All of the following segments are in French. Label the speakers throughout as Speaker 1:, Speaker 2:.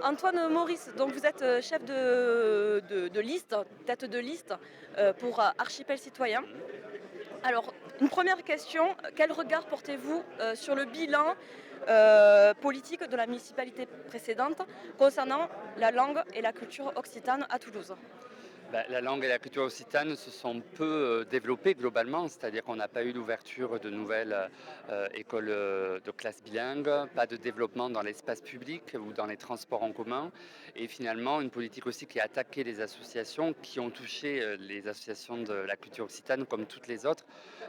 Speaker 1: Antoine Maurice, donc vous êtes chef de liste, tête de liste pour Archipel Citoyen.
Speaker 2: Mmh.
Speaker 1: Alors, une première question, quel regard portez-vous sur le bilan politique de la municipalité précédente concernant la langue et la culture occitane à Toulouse?
Speaker 2: La langue et la culture occitane se sont peu développées globalement, c'est-à-dire qu'on n'a pas eu l'ouverture de nouvelles écoles de classe bilingue, pas de développement dans l'espace public ou dans les transports en commun, et finalement une politique aussi qui a attaqué les associations, qui ont touché les associations de la culture occitane comme toutes les autres.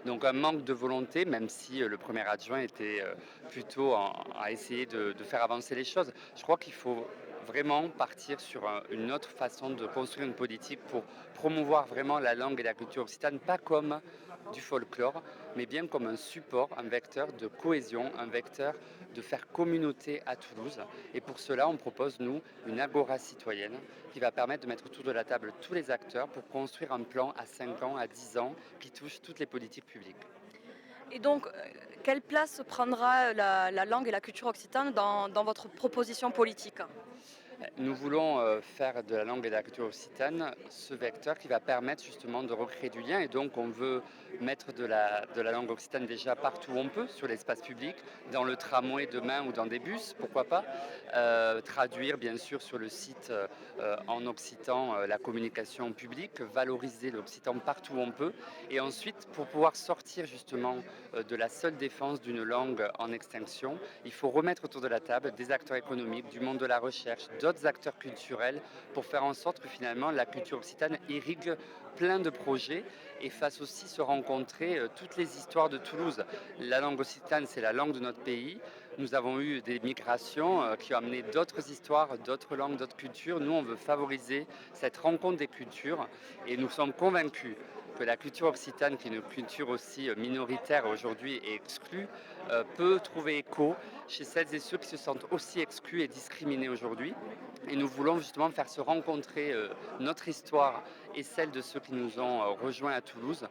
Speaker 2: Donc un manque de volonté, même si le premier adjoint était plutôt à essayer de faire avancer les choses. Je crois qu'il faut vraiment partir sur une autre façon de construire une politique pour promouvoir vraiment la langue et la culture occitane, pas comme du folklore, mais bien comme un support, un vecteur de cohésion, un vecteur de faire communauté à Toulouse. Et pour cela, on propose, nous, une agora citoyenne qui va permettre de mettre autour de la table tous les acteurs pour construire un plan à 5 ans, à 10 ans, qui touche toutes les politiques publiques.
Speaker 1: Et donc, quelle place prendra la langue et la culture occitane dans votre proposition politique?
Speaker 2: Nous voulons faire de la langue et de la culture occitane ce vecteur qui va permettre justement de recréer du lien. Et donc, on veut mettre de la langue occitane déjà partout où on peut, sur l'espace public, dans le tramway demain ou dans des bus, pourquoi pas. Traduire, bien sûr, sur le site en occitan la communication publique, valoriser l'occitan partout où on peut. Et ensuite, pour pouvoir sortir justement de la seule défense d'une langue en extinction, il faut remettre autour de la table des acteurs économiques, du monde de la recherche, d'autres acteurs culturels, pour faire en sorte que finalement la culture occitane irrigue plein de projets et fasse aussi se rencontrer toutes les histoires de Toulouse. La langue occitane, c'est la langue de notre pays. Nous avons eu des migrations qui ont amené d'autres histoires, d'autres langues, d'autres cultures. Nous, on veut favoriser cette rencontre des cultures et nous sommes convaincus que la culture occitane, qui est une culture aussi minoritaire aujourd'hui et exclue, peut trouver écho chez celles et ceux qui se sentent aussi exclus et discriminés aujourd'hui. Et nous voulons justement faire se rencontrer notre histoire et celle de ceux qui nous ont rejoints à Toulouse